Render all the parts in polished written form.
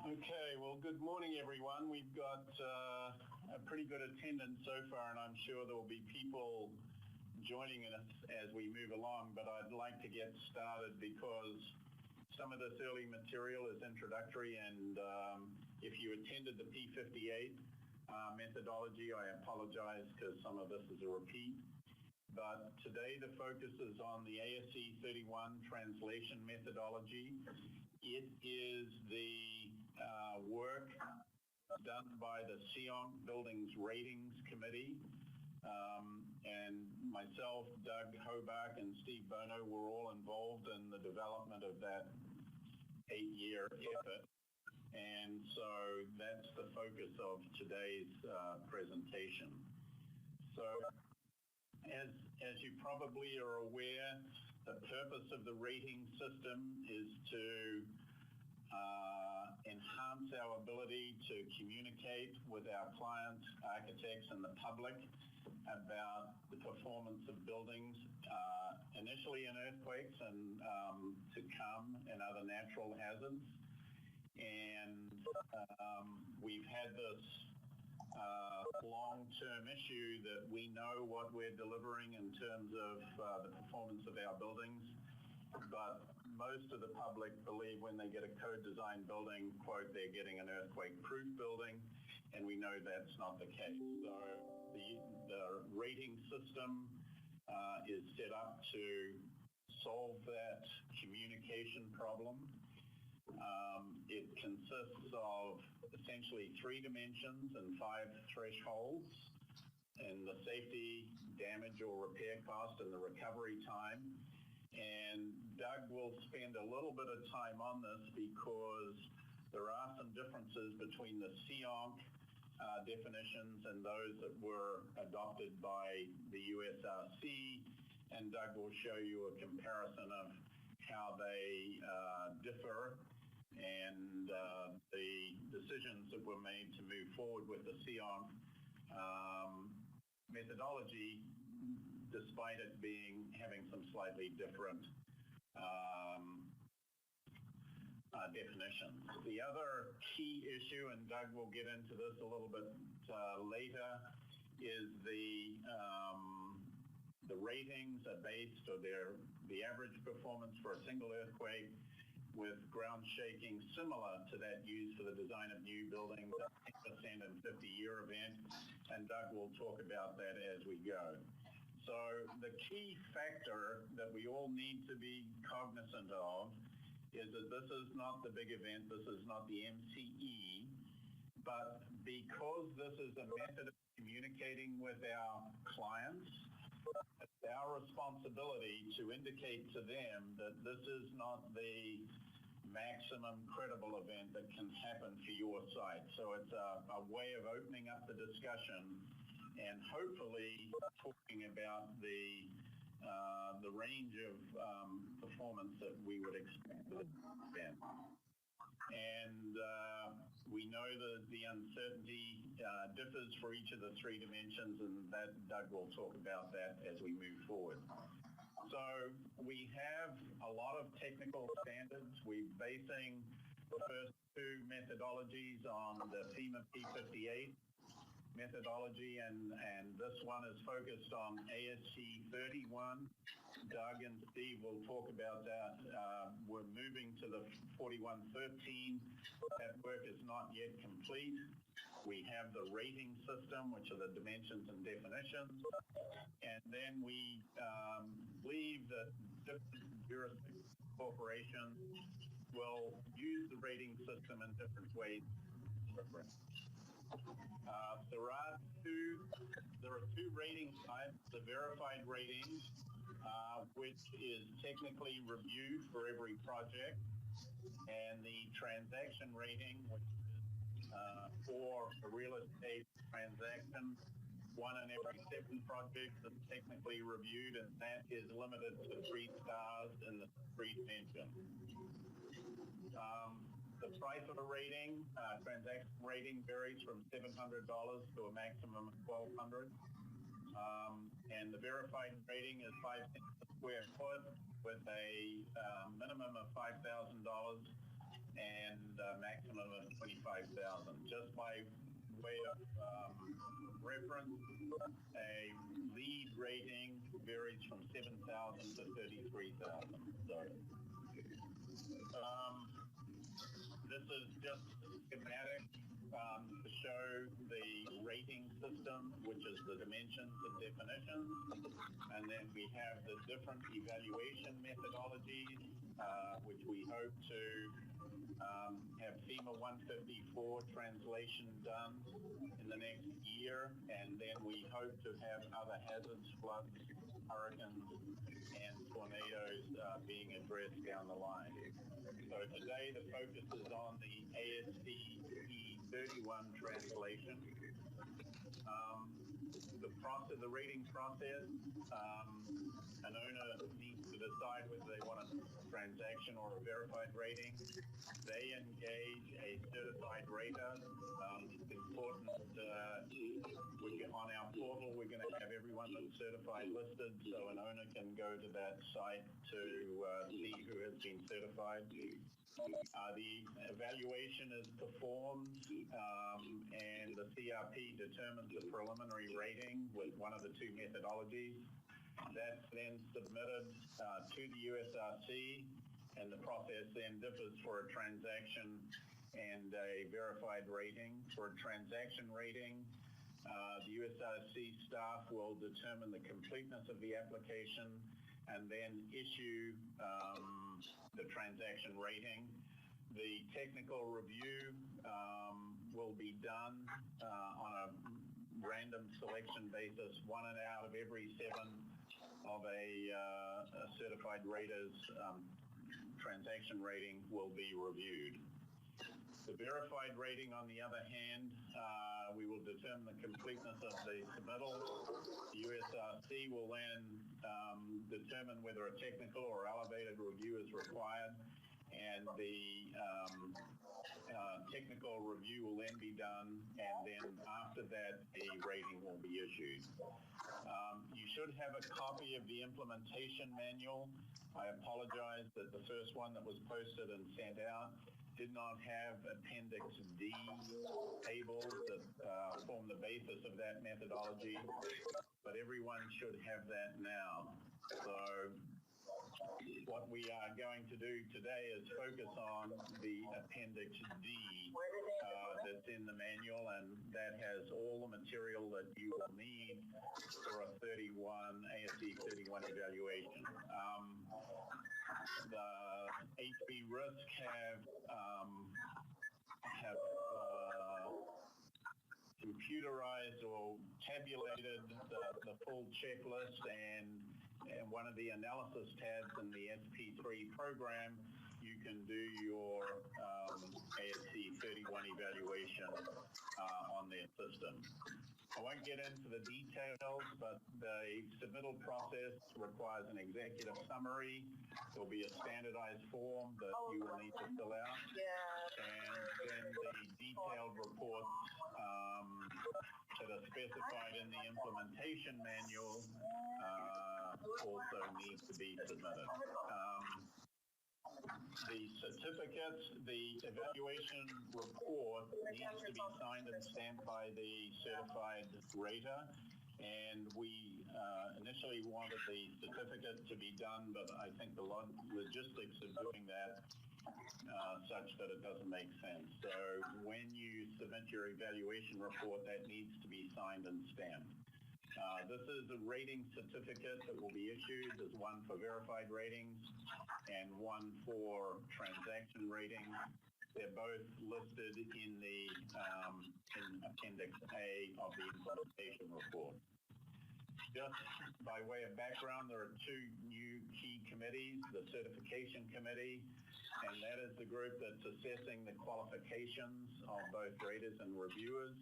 Okay, well, good morning, everyone. We've got a pretty good attendance so far, and I'm sure there will be people joining us as we move along, but I'd like to get started because some of this early material is introductory, and if you attended the P58 methodology, I apologize because some of this is a repeat. But today the focus is on the ASC 31 translation methodology. It is the work done by the SEONC Buildings Ratings Committee, and myself, Doug Hobart, and Steve Bono were all involved in the development of that 8-year effort. And so that's the focus of today's presentation. So as you probably are aware, the purpose of the rating system is to enhance our ability to communicate with our clients, architects, and the public about the performance of buildings, initially in earthquakes and to come in other natural hazards. And we've had this long-term issue that we know what we're delivering in terms of the performance of our buildings, but most of the public believe when they get a code-designed building, quote, they're getting an earthquake-proof building, and we know that's not the case. So the rating system is set up to solve that communication problem. It consists of essentially 3 dimensions and 5 thresholds, and the safety, damage or repair cost, and the recovery time. And Doug will spend a little bit of time on this because there are some differences between the SEONC definitions and those that were adopted by the USRC, and Doug will show you a comparison of how they differ and the decisions that were made to move forward with the SEONC methodology, despite it having some slightly different definitions. The other key issue, and Doug will get into this a little bit later, is the ratings are based, or the average performance for a single earthquake with ground shaking similar to that used for the design of new buildings, 10% and 50-year event, and Doug will talk about that as we go. So the key factor that we all need to be cognizant of is that this is not the big event, this is not the MCE, but because this is a method of communicating with our clients, it's our responsibility to indicate to them that this is not the maximum credible event that can happen for your site. So it's a way of opening up the discussion and hopefully talking about the range of performance that we would expect with them. And we know that the uncertainty differs for each of the 3 dimensions, and that Doug will talk about that as we move forward. So we have a lot of technical standards. We're basing the first 2 methodologies on the FEMA P58 methodology, and this one is focused on ASC 31. Doug and Steve will talk about that. We're moving to the 4113. That work is not yet complete. We have the rating system, which are the dimensions and definitions. And then we believe that different jurisdictions, corporations will use the rating system in different ways. There are two rating types: the verified rating, which is technically reviewed for every project, and the transaction rating, which is for a real estate transaction, 1 in every 7 projects that's technically reviewed, and that is limited to 3 stars in the 3 dimensions. The price of a rating, transaction rating, varies from $700 to a maximum of $1,200. And the verified rating is 5 cents a square foot with a minimum of $5,000 and a maximum of 25,000. Just by way of reference, a lead rating varies from 7,000 to 33,000. So this is just schematic to show the rating system, which is the dimensions and definitions. And then we have the different evaluation methodologies, which we hope to have FEMA 154 translation done in the next year. And then we hope to have other hazards, floods, hurricanes, and tornadoes being addressed down the line. So today the focus is on the ASCE 31 translation. The rating process, an owner needs to decide whether they want a transaction or a verified rating. They engage a certified rater. It's important on our portal we're going to have everyone that's certified listed, so an owner can go to that site to see who has been certified. The evaluation is performed and the CRP determines the preliminary rating with one of the two methodologies. That's then submitted to the USRC, and the process then differs for a transaction and a verified rating. For a transaction rating, the USRC staff will determine the completeness of the application and then issue the transaction rating. The technical review will be done on a random selection basis. 1 out of every 7 of a certified rater's transaction rating will be reviewed. The verified rating, on the other hand, we will determine the completeness of the submittal. The USRC will then determine whether a technical or elevated review is required, and the technical review will then be done, and then after that a rating will be issued. You should have a copy of the implementation manual. I apologize that the first one that was posted and sent out did not have Appendix D tables that form the basis of that methodology, but everyone should have that now. So what we are going to do today is focus on the Appendix D that's in the manual, and that has all the material that you will need for a ASCE 31 evaluation. The HB Risk have computerized or tabulated the full checklist, and one of the analysis tabs in the SP3 program, you can do your ASCE 31 evaluation on their system. I won't get into the details, but the submittal process requires an executive summary. There'll be a standardized form that you will need to fill out, and then the detailed reports that are specified in the implementation manual also need to be submitted. The certificates, the evaluation report needs to be signed and stamped by the certified rater, and we initially wanted the certificate to be done, but I think the logistics of doing that such that it doesn't make sense. So when you submit your evaluation report, that needs to be signed and stamped. This is a rating certificate that will be issued. There's one for verified ratings and one for transaction ratings. They're both listed in the in Appendix A of the implementation report. Just by way of background, there are two new key committees, the Certification Committee, and that is the group that's assessing the qualifications of both raters and reviewers.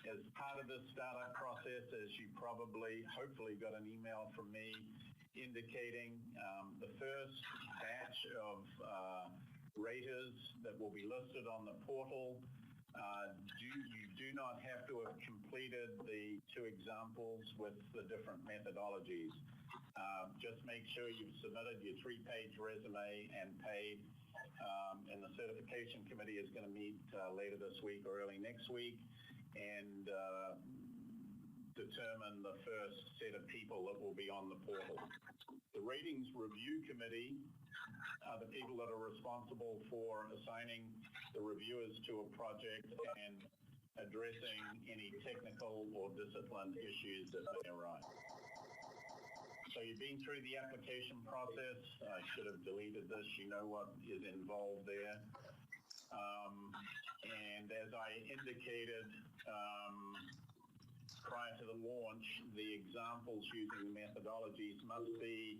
As part of this startup process, as you hopefully got an email from me indicating the first batch of raters that will be listed on the portal, you do not have to have completed the 2 examples with the different methodologies. Just make sure you've submitted your 3-page resume and paid, and the certification application committee is going to meet later this week or early next week and determine the first set of people that will be on the portal. The ratings review committee are the people that are responsible for assigning the reviewers to a project and addressing any technical or discipline issues that may arise. So you've been through the application process. I should have deleted this. You know what is involved there. And as I indicated prior to the launch, the examples using the methodologies must be,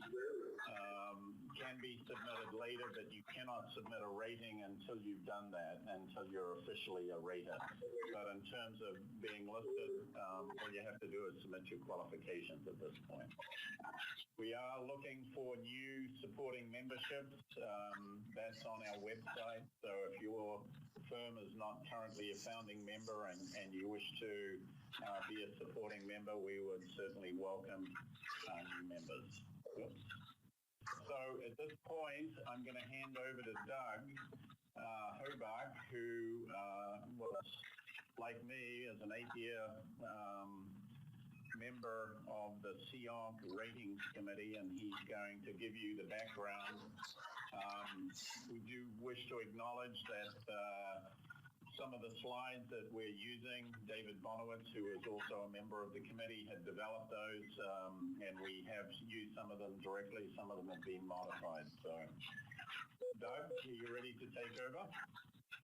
can be submitted later, but you cannot submit a rating until you've done that, until you're officially a rater. But in terms of being listed, all you have to do is submit your qualifications at this point. We are looking for new supporting memberships. That's on our website. So if your firm is not currently a founding member and you wish to be a supporting member, we would certainly welcome new members. Oops. So at this point, I'm going to hand over to Doug Hobart, who was, like me, as an 8-year member of the SEONC Ratings Committee, and he's going to give you the background. We do wish to acknowledge that some of the slides that we're using, David Bonowitz, who is also a member of the committee, had developed those, and we have used some of them directly. Some of them have been modified. So, Doug, are you ready to take over?